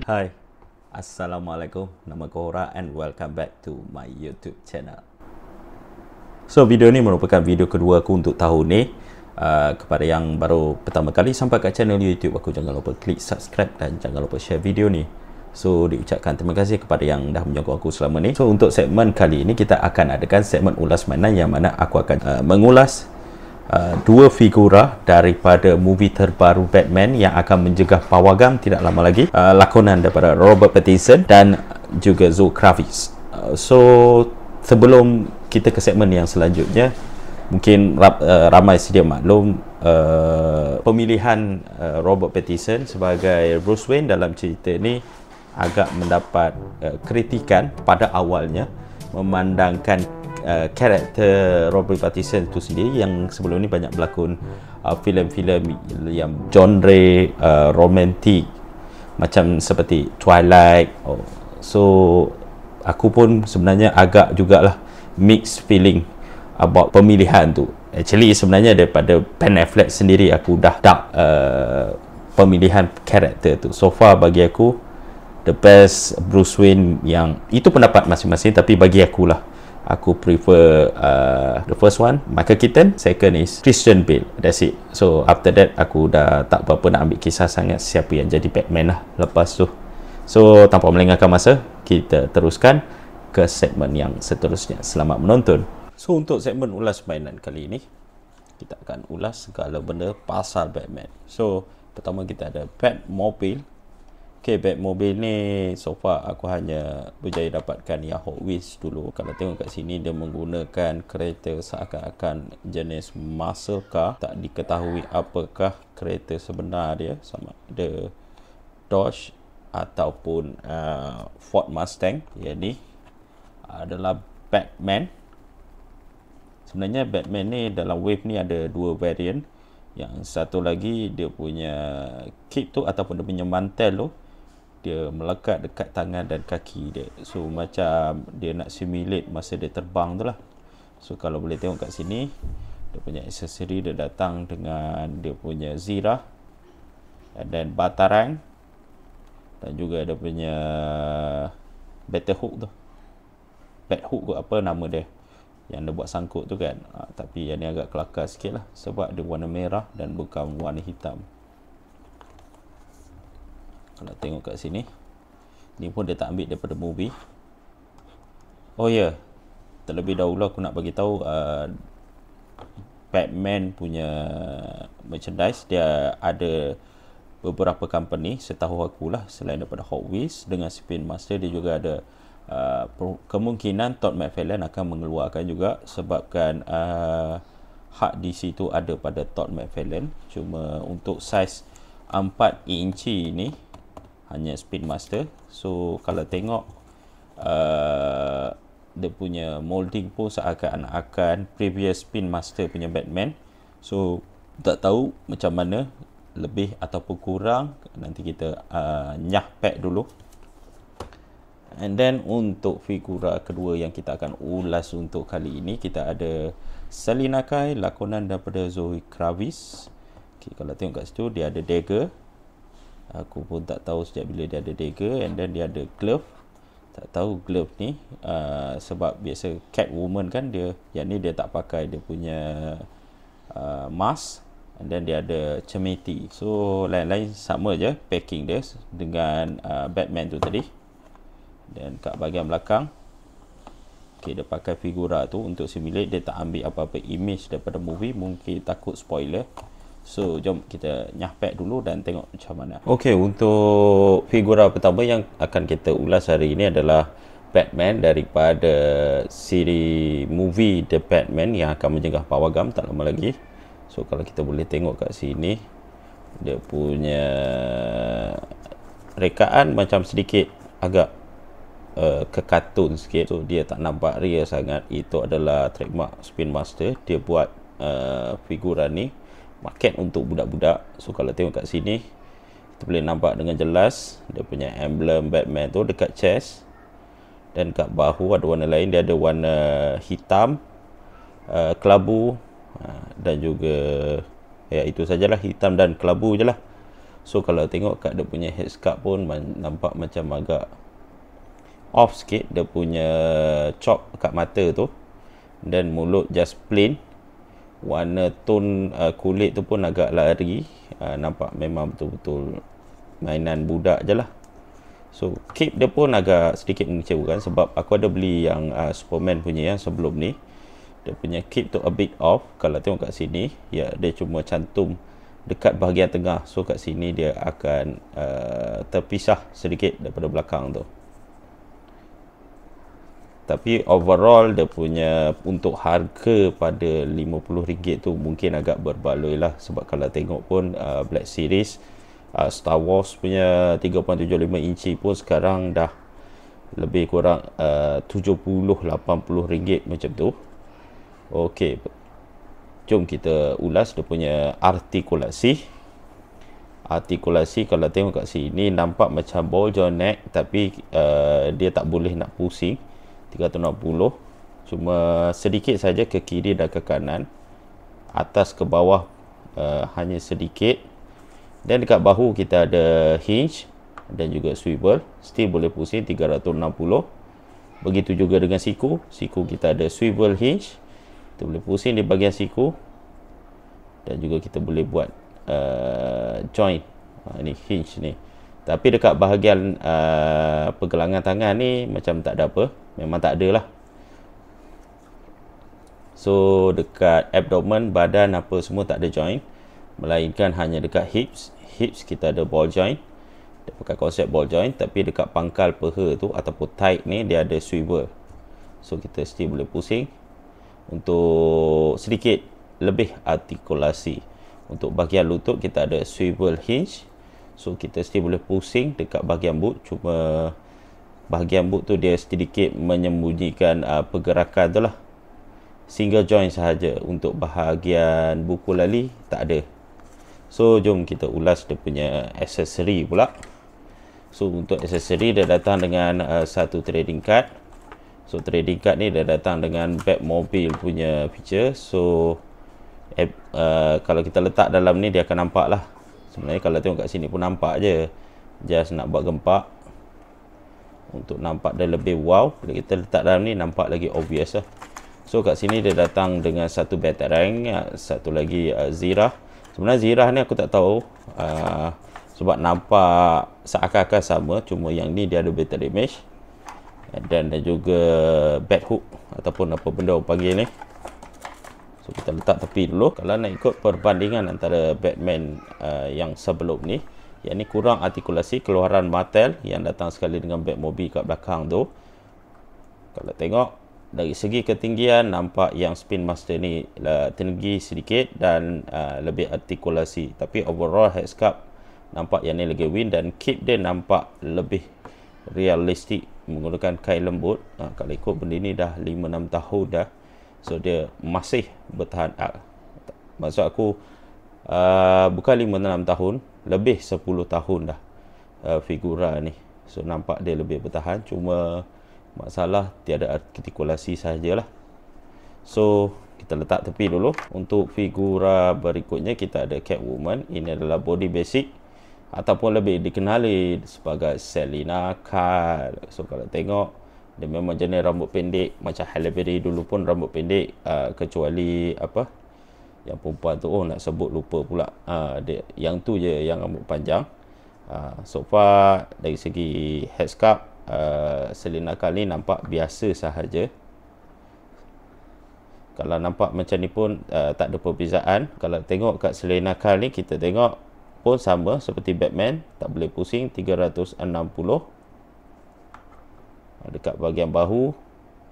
Hai, Assalamualaikum, nama Kohora and welcome back to my YouTube channel. So, video ni merupakan video kedua aku untuk tahun ni. Kepada yang baru pertama kali sampai kat channel YouTube aku, jangan lupa klik subscribe dan jangan lupa share video ni. So, diucapkan terima kasih kepada yang dah menyokong aku selama ni. So, untuk segmen kali ini kita akan adakan segmen ulas mainan yang mana aku akan mengulas dua figura daripada movie terbaru Batman yang akan menjegah pawagam tidak lama lagi, lakonan daripada Robert Pattinson dan juga Zoe Kravitz. So, sebelum kita ke segmen yang selanjutnya, mungkin ramai sedia maklum pemilihan Robert Pattinson sebagai Bruce Wayne dalam cerita ni agak mendapat kritikan pada awalnya, memandangkan karakter Robert Pattinson itu sendiri yang sebelum ni banyak berlakon filem-filem yang genre romantik macam seperti Twilight. So aku pun sebenarnya agak jugalah mixed feeling about pemilihan tu. Actually sebenarnya daripada Ben Affleck sendiri aku dah pemilihan karakter tu. So far bagi aku the best Bruce Wayne, yang itu pendapat masing-masing, tapi bagi akulah, aku prefer the first one Michael Keaton, second is Christian Bale. That's it. So after that aku dah tak apa-apa nak ambil kisah sangat siapa yang jadi Batman lah lepas tu. So tanpa melengahkan masa, kita teruskan ke segmen yang seterusnya. Selamat menonton. So untuk segmen ulas mainan kali ini, kita akan ulas segala benda pasal Batman. So pertama kita ada Batmobile. Okay, Batmobile ni so far aku hanya berjaya dapatkan yang Hot Wheels dulu. Kalau tengok kat sini, dia menggunakan kereta seakan-akan jenis muscle car. Tak diketahui apakah kereta sebenar dia, sama ada Dodge ataupun Ford Mustang. Yang ni adalah Batman. Sebenarnya Batman ni dalam wave ni ada dua variant. Yang satu lagi dia punya cape tu ataupun dia punya mantel tu, dia melekat dekat tangan dan kaki dia. So macam dia nak simulate masa dia terbang tu lah. So kalau boleh tengok kat sini, dia punya aksesori dia datang dengan dia punya zirah, dan batarang, dan juga dia punya battle hook tu, bat hook ke apa nama dia, yang dia buat sangkut tu kan. Tapi yang ni agak kelakar sikit lah sebab dia warna merah dan bukan warna hitam. Kalau tengok kat sini, ni pun dia tak ambil daripada movie. Oh ya, terlebih dahulu aku nak bagi tahu Batman punya merchandise dia ada beberapa company, setahu aku lah, selain daripada Hot Wheels dengan Spin Master, dia juga ada kemungkinan Todd McFarlane akan mengeluarkan juga, sebabkan hak di situ ada pada Todd McFarlane. Cuma untuk saiz 4 inci ni hanya Spin Master. So kalau tengok dia punya molding pun seakan-akan previous Spin Master punya Batman. So tak tahu macam mana, lebih ataupun kurang, nanti kita nyah pack dulu. And then untuk figura kedua yang kita akan ulas untuk kali ini, kita ada Selina Kyle, lakonan daripada Zoe Kravitz. Okay, kalau tengok kat situ dia ada dagger. Aku pun tak tahu sejak bila dia ada dagger. And then dia ada glove. Tak tahu glove ni sebab biasa Catwoman kan, dia yang ni dia tak pakai dia punya mask. And then dia ada cemeti. So lain-lain sama je packing dia dengan Batman tu tadi. Dan kat bahagian belakang, okay, dia pakai figura tu untuk simulate. Dia tak ambil apa-apa image daripada movie, mungkin takut spoiler. So jom kita nyah pack dulu dan tengok macam mana. Okay, untuk figura pertama yang akan kita ulas hari ini adalah Batman daripada siri movie The Batman yang akan menjegah pawagam tak lama lagi. So kalau kita boleh tengok kat sini, dia punya rekaan macam sedikit agak ke kartun sikit. So dia tak nampak real sangat. Itu adalah trademark Spin Master. Dia buat figura ni market untuk budak-budak. So kalau tengok kat sini, kita boleh nampak dengan jelas dia punya emblem Batman tu dekat chest. Dan kat bahu ada warna lain. Dia ada warna hitam, kelabu, dan juga Ya, itu sajalah, hitam dan kelabu je lah. So kalau tengok kat dia punya headscarf pun nampak macam agak off sikit, dia punya chop kat mata tu. Dan mulut just plain. Warna tone kulit tu pun agak lari. Nampak memang betul-betul mainan budak je lah. So cape dia pun agak sedikit mengecewakan, sebab aku ada beli yang Superman punya yang sebelum ni. Dia punya cape tu a bit off. Kalau tengok kat sini, ya, dia cuma cantum dekat bahagian tengah. So kat sini dia akan terpisah sedikit daripada belakang tu. Tapi overall dia punya untuk harga pada RM50 tu mungkin agak berbaloi lah. Sebab kalau tengok pun Black Series Star Wars punya 3.75 inci pun sekarang dah lebih kurang RM70-80 macam tu. Okey, jom kita ulas dia punya artikulasi. Artikulasi kalau tengok kat sini nampak macam ball joint neck, tapi dia tak boleh nak pusing 360, cuma sedikit saja ke kiri dan ke kanan, atas ke bawah hanya sedikit. Dan dekat bahu kita ada hinge dan juga swivel, still boleh pusing 360. Begitu juga dengan siku. Siku kita ada swivel hinge, kita boleh pusing di bahagian siku. Dan juga kita boleh buat joint, ni hinge ni. Tapi dekat bahagian pergelangan tangan ni macam tak ada apa, memang tak ada lah. So dekat abdomen, badan apa semua tak ada joint, melainkan hanya dekat hips. Hips kita ada ball joint, dia pakai konsep ball joint. Tapi dekat pangkal peha tu ataupun thigh ni dia ada swivel. So kita still boleh pusing untuk sedikit lebih artikulasi. Untuk bahagian lutut kita ada swivel hinge. So kita still boleh pusing dekat bahagian boot, cuma bahagian boot tu dia sedikit menyembunyikan pergerakan tu lah. Single joint sahaja. Untuk bahagian buku lali tak ada. So jom kita ulas dia punya aksesori pula. So untuk aksesori dia datang dengan satu trading card. So trading card ni dia datang dengan Batmobile punya feature. So kalau kita letak dalam ni dia akan nampak lah. Sebenarnya kalau tengok kat sini pun nampak je. Just nak buat gempak untuk nampak dia lebih wow. Bila kita letak dalam ni nampak lagi obvious lah. So kat sini dia datang dengan satu Batarang, satu lagi Zirah. Sebenarnya Zirah ni aku tak tahu, sebab nampak seakan-akan sama, cuma yang ni dia ada battery mesh. Dan juga bat hook ataupun apa benda orang panggil ni. So kita letak tepi dulu. Kalau nak ikut perbandingan antara Batman yang sebelum ni, yang ni kurang artikulasi, keluaran Mattel yang datang sekali dengan Batmobile kat belakang tu. Kalau tengok dari segi ketinggian, nampak yang Spin Master ni tinggi sedikit dan lebih artikulasi. Tapi overall headscarf nampak yang ni lagi win, dan cape dia nampak lebih realistik menggunakan kain lembut. Kalau ikut benda ni dah 5-6 tahun dah. So dia masih bertahan. Maksud aku bukan 5-6 tahun, lebih 10 tahun dah figura ni. So nampak dia lebih bertahan, cuma masalah tiada artikulasi sahajalah. So kita letak tepi dulu. Untuk figura berikutnya kita ada Catwoman. Ini adalah body basic ataupun lebih dikenali sebagai Selina Kyle. So kalau tengok dia memang jenis rambut pendek, macam Halle Berry dulu pun rambut pendek, kecuali apa yang perempuan tu, nak sebut lupa pula, dia, yang tu je yang rambut panjang. So far dari segi headscarf, Selina Kyle ni nampak biasa sahaja. Kalau nampak macam ni pun tak ada perbezaan. Kalau tengok kat Selina Kyle ni, kita tengok pun sama seperti Batman, tak boleh pusing 360. Dekat bahagian bahu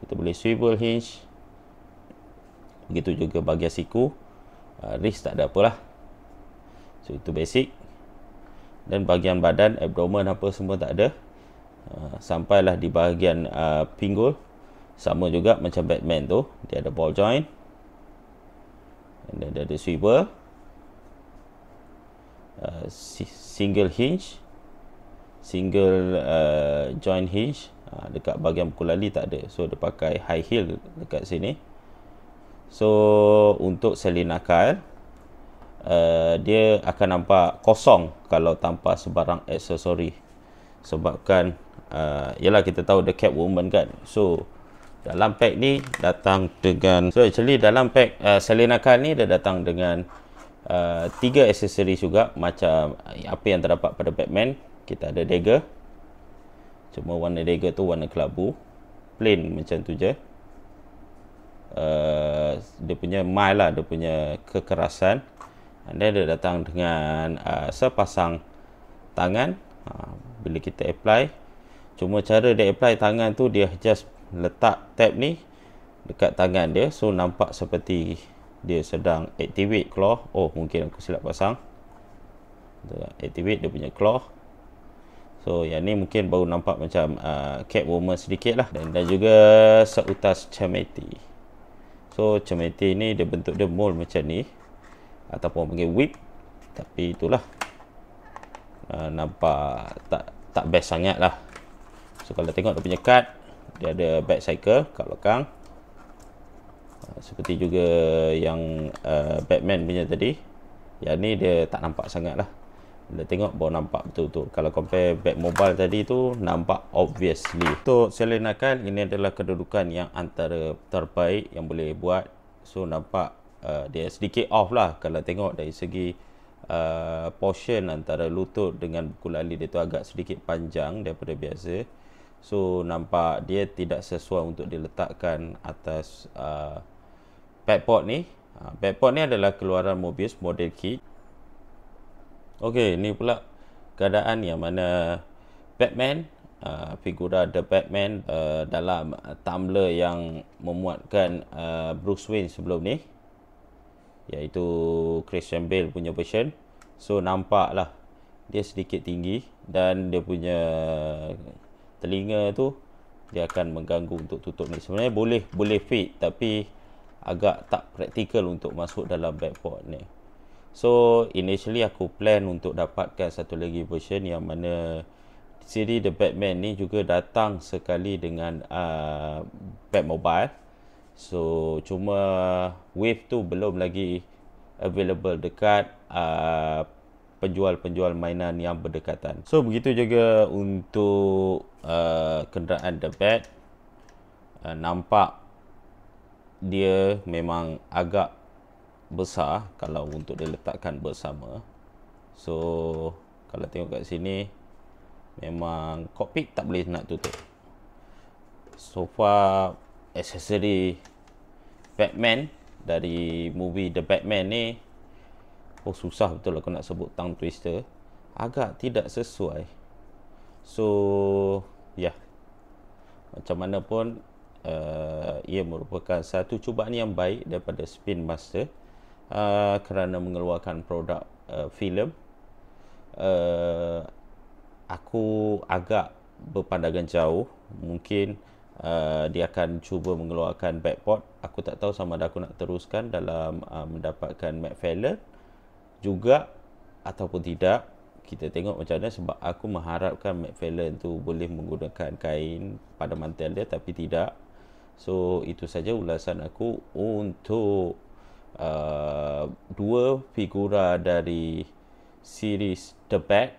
kita boleh swivel hinge. Begitu juga bahagian siku. Wrist tak ada apalah. So itu basic. Dan bahagian badan, abdomen apa semua tak ada. Sampailah di bahagian pinggul, sama juga macam Batman tu, dia ada ball joint, dan dia ada swivel, single hinge, single joint hinge. Dekat bahagian buku lali tak ada. So dia pakai high heel dekat sini. So untuk Selina Kyle, dia akan nampak kosong kalau tanpa sebarang aksesori. Sebabkan yalah, kita tahu the Catwoman kan. So dalam pack ni datang dengan, so actually dalam pack Selena Kyle ni dia datang dengan 3 aksesori juga, macam apa yang terdapat pada Batman. Kita ada dagger, cuma warna dagger tu warna kelabu, plain macam tu je. Dia punya mild lah, dia punya kekerasan. And then dia datang dengan sepasang tangan. Bila kita apply, cuma cara dia apply tangan tu, dia just letak tab ni dekat tangan dia, so nampak seperti dia sedang activate claw. Oh, mungkin aku silap pasang. Activate dia punya claw. So yang ni mungkin baru nampak macam Catwoman sedikit lah. Dan juga seutas cermeti. So cermeti ni dia bentuk dia mold macam ni, ataupun panggil whip. Tapi itulah, nampak tak best sangat lah. So kalau tengok dia punya card, dia ada back cycle kat belakang, seperti juga yang Batman punya tadi. Yang ni dia tak nampak sangat lah. Bila tengok baru nampak betul-betul. Kalau compare Batmobile tadi tu, nampak obviously. Untuk Selena Kyle, ini adalah kedudukan yang antara terbaik yang boleh buat. So nampak dia sedikit off lah. Kalau tengok dari segi portion antara lutut dengan buku lali dia tu agak sedikit panjang daripada biasa. So nampak dia tidak sesuai untuk diletakkan atas backport ni. Backport ni adalah keluaran Mobius model kit. Okey, ni pula keadaan yang mana Batman, figura The Batman dalam tumbler yang memuatkan Bruce Wayne sebelum ni, iaitu Christian Bale punya version. So nampaklah dia sedikit tinggi, dan dia punya telinga tu dia akan mengganggu untuk tutup ni. Sebenarnya boleh fit, tapi agak tak praktikal untuk masuk dalam backport ni. So initially aku plan untuk dapatkan satu lagi version yang mana siri The Batman ni juga datang sekali dengan Batmobile. So cuma wave tu belum lagi available dekat penjual-penjual mainan yang berdekatan. So begitu juga untuk kenderaan The Bat. Nampak dia memang agak besar kalau untuk diletakkan bersama. So kalau tengok kat sini, memang cockpit tak boleh nak tutup. So far aksesori Batman dari movie The Batman ni, susah betul aku nak sebut tongue twister, agak tidak sesuai. So macam mana pun ia merupakan satu cubaan yang baik daripada Spin Master kerana mengeluarkan produk filem. Aku agak berpandangan jauh, mungkin dia akan cuba mengeluarkan backport. Aku tak tahu sama ada aku nak teruskan dalam mendapatkan McFarlane juga ataupun tidak. Kita tengok macam mana, sebab aku mengharapkan McFarlane tu boleh menggunakan kain pada mantel dia, tapi tidak. So itu saja ulasan aku untuk dua figura dari series The Bat.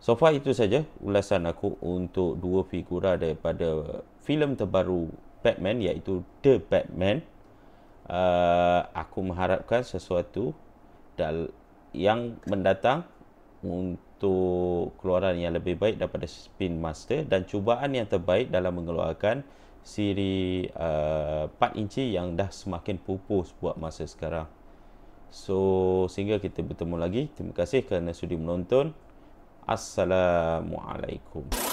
So far itu saja ulasan aku untuk dua figura daripada filem terbaru Batman, iaitu The Batman. Aku mengharapkan sesuatu yang mendatang untuk keluaran yang lebih baik daripada Spin Master, dan cubaan yang terbaik dalam mengeluarkan siri 4 inci yang dah semakin pupus buat masa sekarang. So sehingga kita bertemu lagi, terima kasih kerana sudi menonton. Assalamualaikum.